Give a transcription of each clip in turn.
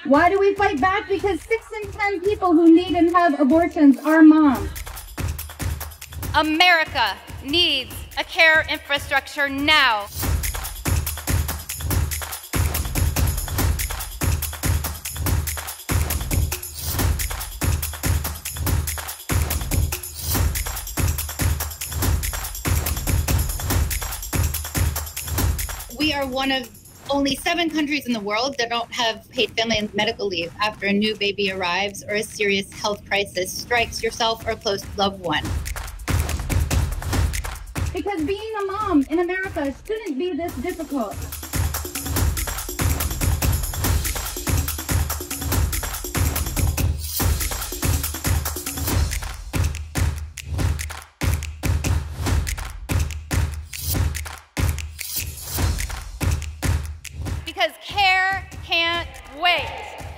Why do we fight back? Because 6 in 10 people who need and have abortions are moms. America needs a care infrastructure now. We are one of only 7 countries in the world that don't have paid family and medical leave after a new baby arrives or a serious health crisis strikes yourself or a close loved one. Because being a mom in America shouldn't be this difficult. Because care can't wait.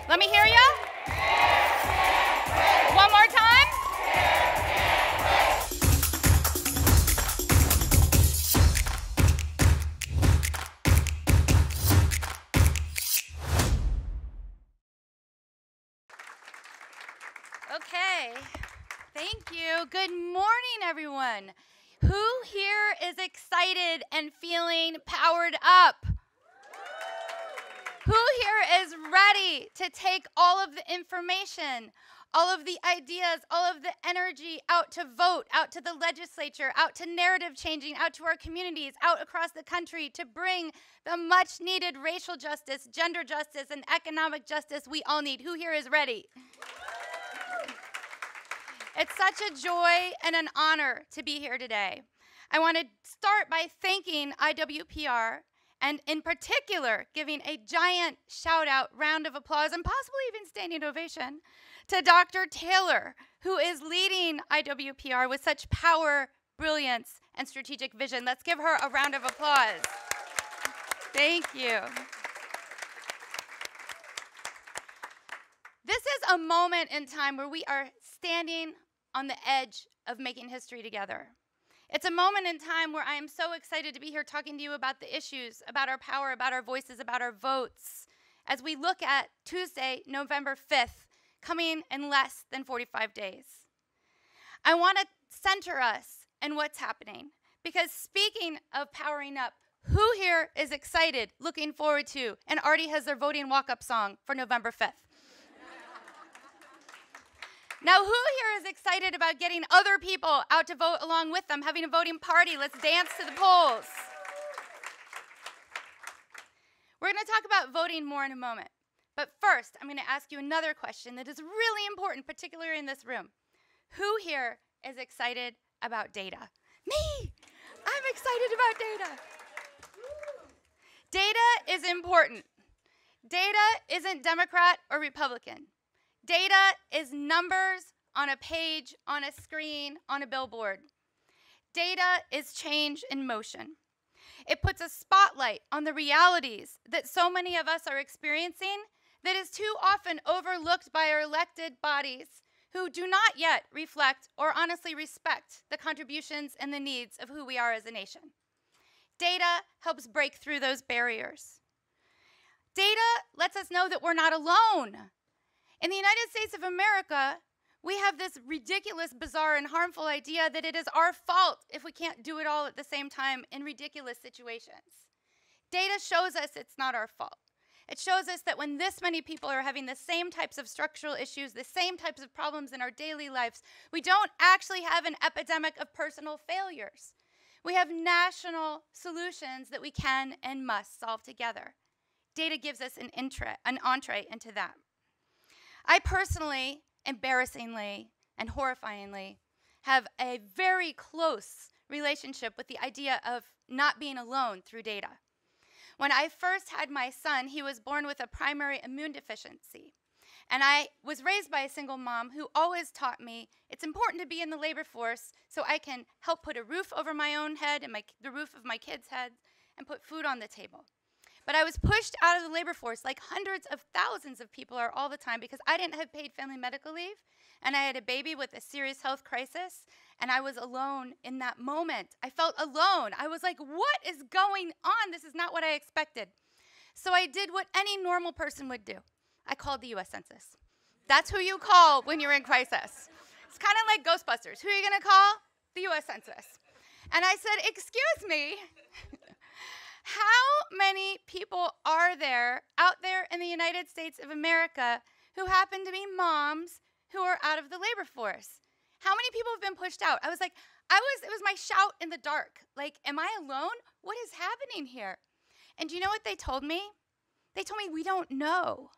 Let me hear ya. One more time. Okay, thank you. Good morning, everyone. Who here is excited and feeling powered up? Who here is ready to take all of the information, all of the ideas, all of the energy out to vote, out to the legislature, out to narrative changing, out to our communities, out across the country to bring the much needed racial justice, gender justice, and economic justice we all need? Who here is ready? It's such a joy and an honor to be here today. I want to start by thanking IWPR, and in particular, giving a giant shout out, round of applause, and possibly even standing ovation to Dr. Taylor, who is leading IWPR with such power, brilliance, and strategic vision. Let's give her a round of applause. Thank you. This is a moment in time where we are standing on the edge of making history together. It's a moment in time where I am so excited to be here talking to you about the issues, about our power, about our voices, about our votes, as we look at Tuesday, November 5th, coming in less than 45 days. I want to center us in what's happening, because speaking of powering up, who here is excited, looking forward to, and already has their voting walk-up song for November 5th? Now, who here is excited about getting other people out to vote along with them, having a voting party? Let's dance to the polls. We're going to talk about voting more in a moment. But first, I'm going to ask you another question that is really important, particularly in this room. Who here is excited about data? Me! I'm excited about data. Data is important. Data isn't Democrat or Republican. Data is numbers on a page, on a screen, on a billboard. Data is change in motion. It puts a spotlight on the realities that so many of us are experiencing that is too often overlooked by our elected bodies who do not yet reflect or honestly respect the contributions and the needs of who we are as a nation. Data helps break through those barriers. Data lets us know that we're not alone. In the United States of America, we have this ridiculous, bizarre, and harmful idea that it is our fault if we can't do it all at the same time in ridiculous situations. Data shows us it's not our fault. It shows us that when this many people are having the same types of structural issues, the same types of problems in our daily lives, we don't actually have an epidemic of personal failures. We have national solutions that we can and must solve together. Data gives us an entree into that. I personally, embarrassingly and horrifyingly, have a very close relationship with the idea of not being alone through data. When I first had my son, he was born with a primary immune deficiency. And I was raised by a single mom who always taught me it's important to be in the labor force so I can help put a roof over my own head and the roof of my kids' heads and put food on the table. But I was pushed out of the labor force like hundreds of thousands of people are all the time because I didn't have paid family medical leave, and I had a baby with a serious health crisis, and I was alone in that moment. I felt alone. I was like, what is going on? This is not what I expected. So I did what any normal person would do. I called the U.S. Census. That's who you call when you're in crisis. It's kind of like Ghostbusters. Who are you going to call? The U.S. Census. And I said, excuse me, how many people are there out there in the United States of America who happen to be moms who are out of the labor force? How many people have been pushed out? I was like, it was my shout in the dark. Like, am I alone? What is happening here? And do you know what they told me? They told me, we don't know.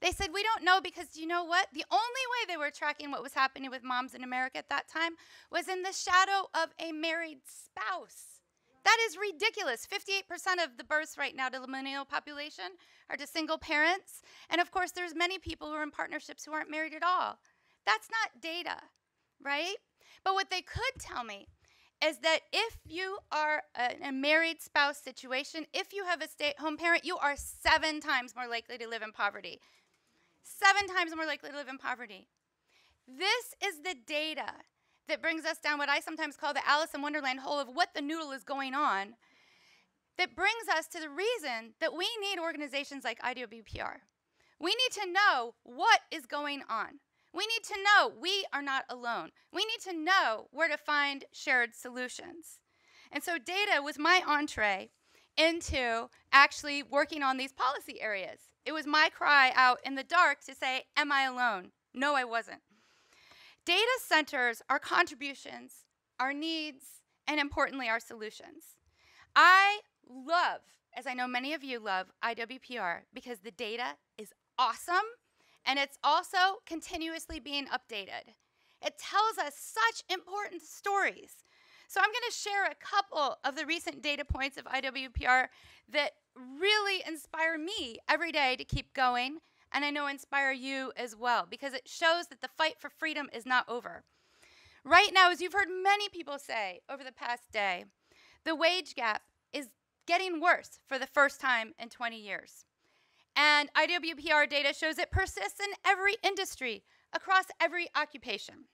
They said, we don't know because you know what? The only way they were tracking what was happening with moms in America at that time was in the shadow of a married spouse. That is ridiculous. 58% of the births right now to the millennial population are to single parents. And of course, there's many people who are in partnerships who aren't married at all. That's not data, right? But what they could tell me is that if you are a married spouse situation, if you have a stay-at-home parent, you are 7 times more likely to live in poverty. 7 times more likely to live in poverty. This is the data that brings us down what I sometimes call the Alice in Wonderland hole of what the noodle is going on, that brings us to the reason that we need organizations like IWPR. We need to know what is going on. We need to know we are not alone. We need to know where to find shared solutions. And so data was my entree into actually working on these policy areas. It was my cry out in the dark to say, am I alone? No, I wasn't. Data centers our contributions, our needs, and importantly, our solutions. I love, as I know many of you love, IWPR because the data is awesome and it's also continuously being updated. It tells us such important stories. So I'm going to share a couple of the recent data points of IWPR that really inspire me every day to keep going, and I know inspire you as well, because it shows that the fight for freedom is not over. Right now, as you've heard many people say over the past day, the wage gap is getting worse for the first time in 20 years. And IWPR data shows it persists in every industry, across every occupation.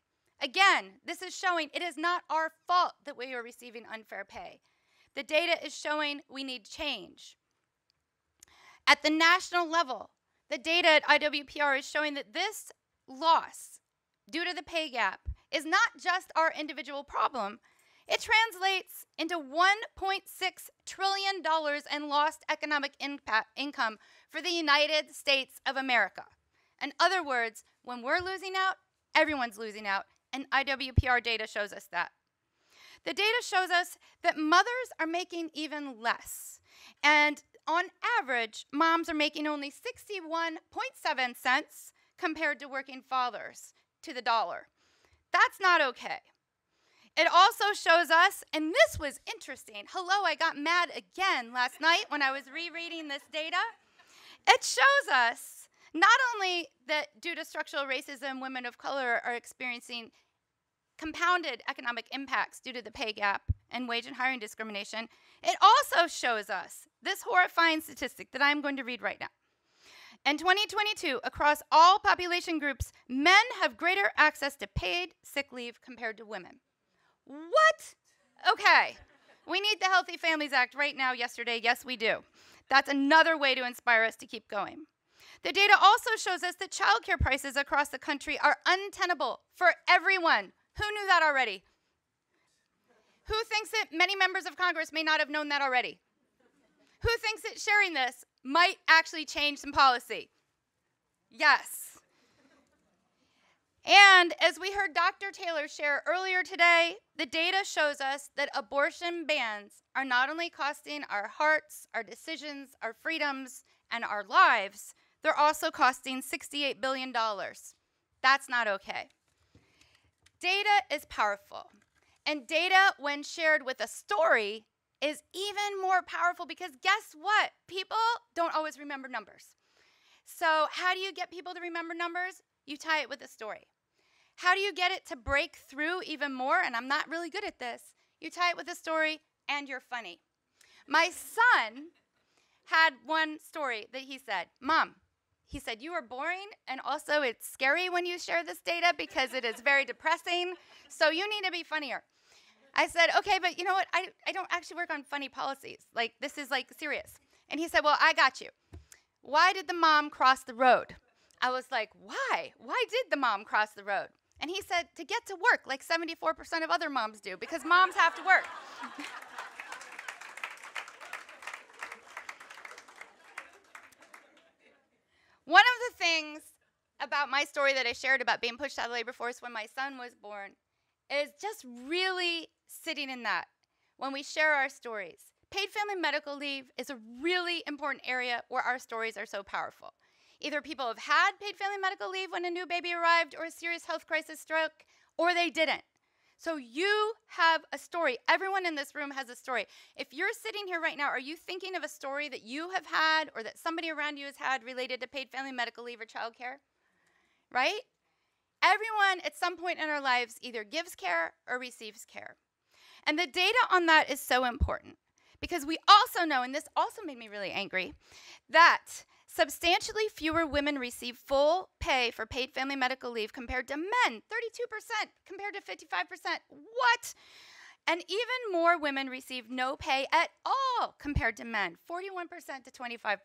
Again, this is showing it is not our fault that we are receiving unfair pay. The data is showing we need change. At the national level, the data at IWPR is showing that this loss due to the pay gap is not just our individual problem. It translates into $1.6 trillion in lost economic income for the United States of America. In other words, when we're losing out, everyone's losing out, and IWPR data shows us that. The data shows us that mothers are making even less. And on average, moms are making only 61.7 cents compared to working fathers to the dollar. That's not okay. It also shows us, and this was interesting. Hello, I got mad again last night when I was rereading this data. It shows us not only that due to structural racism, women of color are experiencing compounded economic impacts due to the pay gap and wage and hiring discrimination, it also shows us this horrifying statistic that I'm going to read right now. In 2022, across all population groups, men have greater access to paid sick leave compared to women. What? Okay. We need the Healthy Families Act right now, yesterday. Yes, we do. That's another way to inspire us to keep going. The data also shows us that childcare prices across the country are untenable for everyone. Who knew that already? Who thinks that many members of Congress may not have known that already? Who thinks that sharing this might actually change some policy? Yes. And as we heard Dr. Taylor share earlier today, the data shows us that abortion bans are not only costing our hearts, our decisions, our freedoms, and our lives, they're also costing $68 billion. That's not okay. Data is powerful. And data, when shared with a story, is even more powerful because guess what? People don't always remember numbers. So how do you get people to remember numbers? You tie it with a story. How do you get it to break through even more? And I'm not really good at this. You tie it with a story and you're funny. My son had one story that he said, Mom, he said, you are boring and also it's scary when you share this data because it is very depressing, so you need to be funnier. I said, okay, but you know what? I don't actually work on funny policies. Like, this is like serious. And he said, well, I got you. Why did the mom cross the road? I was like, why? Why did the mom cross the road? And he said, to get to work, like 74% of other moms do, because moms have to work. One of the things about my story that I shared about being pushed out of the labor force when my son was born is just really sitting in that when we share our stories. Paid family medical leave is a really important area where our stories are so powerful. Either people have had paid family medical leave when a new baby arrived or a serious health crisis struck, or they didn't. So you have a story. Everyone in this room has a story. If you're sitting here right now, are you thinking of a story that you have had or that somebody around you has had related to paid family medical leave or childcare? Right? Everyone at some point in our lives either gives care or receives care. And the data on that is so important because we also know, and this also made me really angry, that substantially fewer women receive full pay for paid family medical leave compared to men, 32% compared to 55%. What? And even more women receive no pay at all compared to men, 41% to 25%.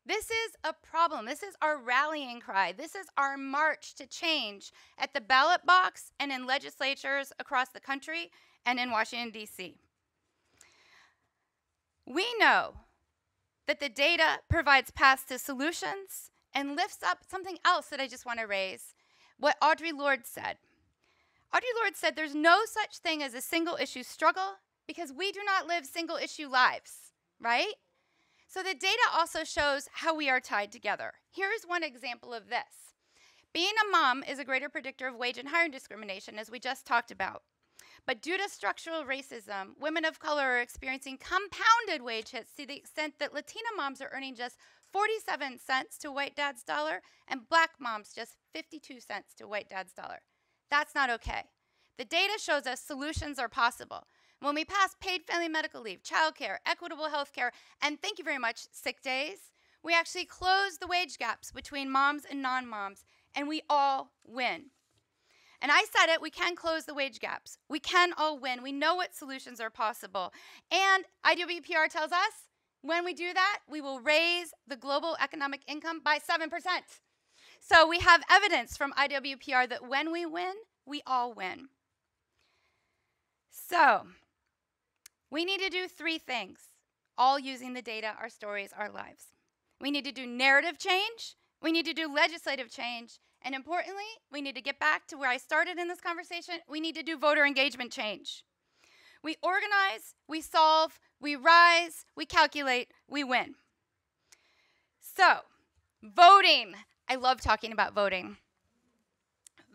This is a problem. This is our rallying cry. This is our march to change at the ballot box and in legislatures across the country and in Washington, D.C. We know that the data provides paths to solutions and lifts up something else that I just want to raise, what Audre Lorde said. Audre Lorde said there's no such thing as a single issue struggle because we do not live single issue lives, right? So the data also shows how we are tied together. Here's one example of this. Being a mom is a greater predictor of wage and hiring discrimination, as we just talked about. But due to structural racism, women of color are experiencing compounded wage hits to the extent that Latina moms are earning just 47 cents to white dad's dollar and black moms just 52 cents to white dad's dollar. That's not okay. The data shows us solutions are possible. When we pass paid family medical leave, childcare, equitable health care, and thank you very much, sick days, we actually close the wage gaps between moms and non-moms, and we all win. And I said it, we can close the wage gaps. We can all win. We know what solutions are possible. And IWPR tells us when we do that, we will raise the global economic income by 7%. So we have evidence from IWPR that when we win, we all win. So we need to do 3 things, all using the data, our stories, our lives. We need to do narrative change, we need to do legislative change, and importantly, we need to get back to where I started in this conversation, we need to do voter engagement change. We organize, we solve, we rise, we calculate, we win. So, voting. I love talking about voting.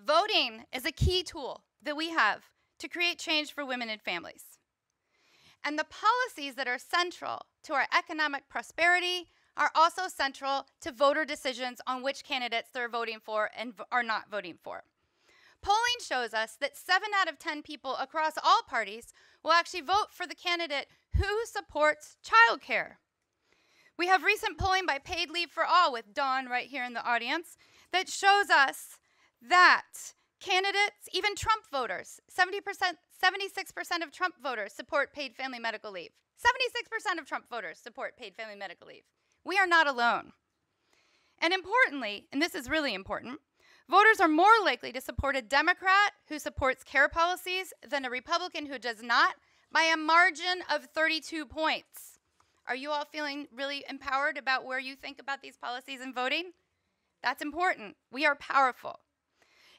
Voting is a key tool that we have to create change for women and families. And the policies that are central to our economic prosperity are also central to voter decisions on which candidates they're voting for and are not voting for. Polling shows us that 7 out of 10 people across all parties will actually vote for the candidate who supports childcare. We have recent polling by Paid Leave for All with Dawn right here in the audience that shows us that candidates, even Trump voters, 76% of Trump voters support paid family medical leave. 76% of Trump voters support paid family medical leave. We are not alone. And importantly, and this is really important, voters are more likely to support a Democrat who supports care policies than a Republican who does not by a margin of 32 points. Are you all feeling really empowered about where you think about these policies and voting? That's important. We are powerful.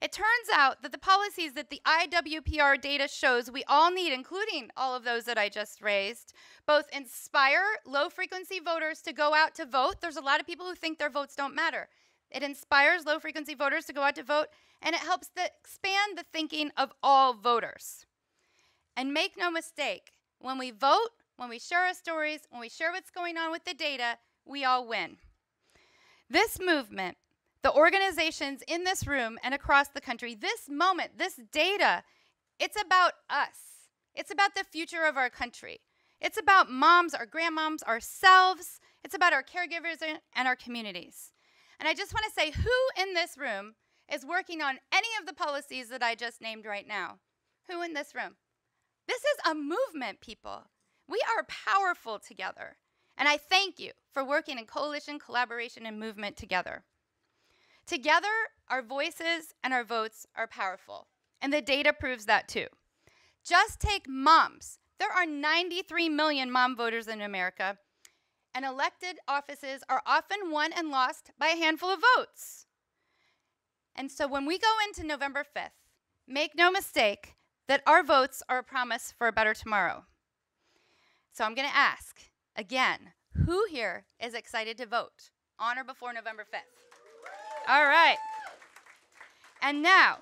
It turns out that the policies that the IWPR data shows we all need, including all of those that I just raised, both inspire low-frequency voters to go out to vote. There's a lot of people who think their votes don't matter. It inspires low-frequency voters to go out to vote, and it helps expand the thinking of all voters. And make no mistake, when we vote, when we share our stories, when we share what's going on with the data, we all win. This movement, the organizations in this room and across the country, this moment, this data, it's about us. It's about the future of our country. It's about moms, our grandmoms, ourselves. It's about our caregivers and our communities. And I just want to say, who in this room is working on any of the policies that I just named right now? Who in this room? This is a movement, people. We are powerful together. And I thank you for working in coalition, collaboration, and movement together. Together, our voices and our votes are powerful, and the data proves that too. Just take moms. There are 93 million mom voters in America, and elected offices are often won and lost by a handful of votes. And so when we go into November 5th, make no mistake that our votes are a promise for a better tomorrow. So I'm going to ask, again, who here is excited to vote on or before November 5th? All right. And now,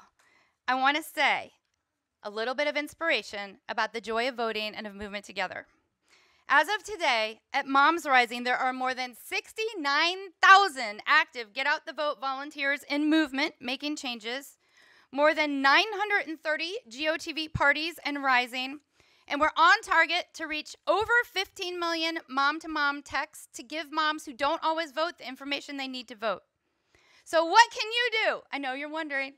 I want to say a little bit of inspiration about the joy of voting and of movement together. As of today, at MomsRising, there are more than 69,000 active Get Out the Vote volunteers in movement making changes, more than 930 GOTV parties and rising, and we're on target to reach over 15 million mom-to-mom texts to give moms who don't always vote the information they need to vote. So what can you do? I know you're wondering.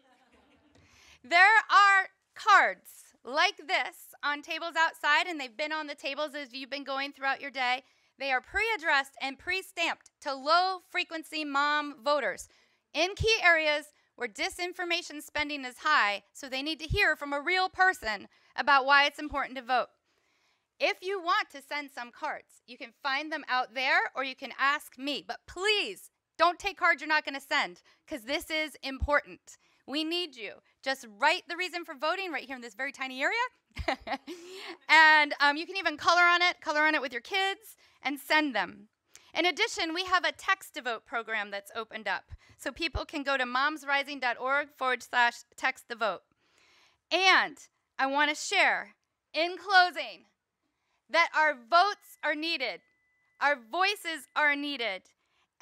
There are cards like this on tables outside, and they've been on the tables as you've been going throughout your day. They are pre-addressed and pre-stamped to low-frequency mom voters in key areas where disinformation spending is high, so they need to hear from a real person about why it's important to vote. If you want to send some cards, you can find them out there, or you can ask me. But please, don't take cards you're not going to send, because this is important. We need you. Just write the reason for voting right here in this very tiny area. And you can even color on it with your kids, and send them. In addition, we have a text-to-vote program that's opened up. So people can go to momsrising.org/text-the-vote. And I want to share, in closing, that our votes are needed. Our voices are needed.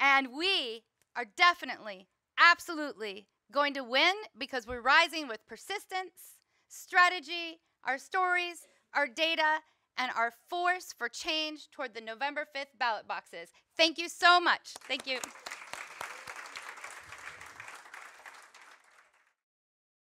And we are definitely, absolutely going to win, because we're rising with persistence, strategy, our stories, our data, and our force for change toward the November 5th ballot boxes. Thank you so much. Thank you.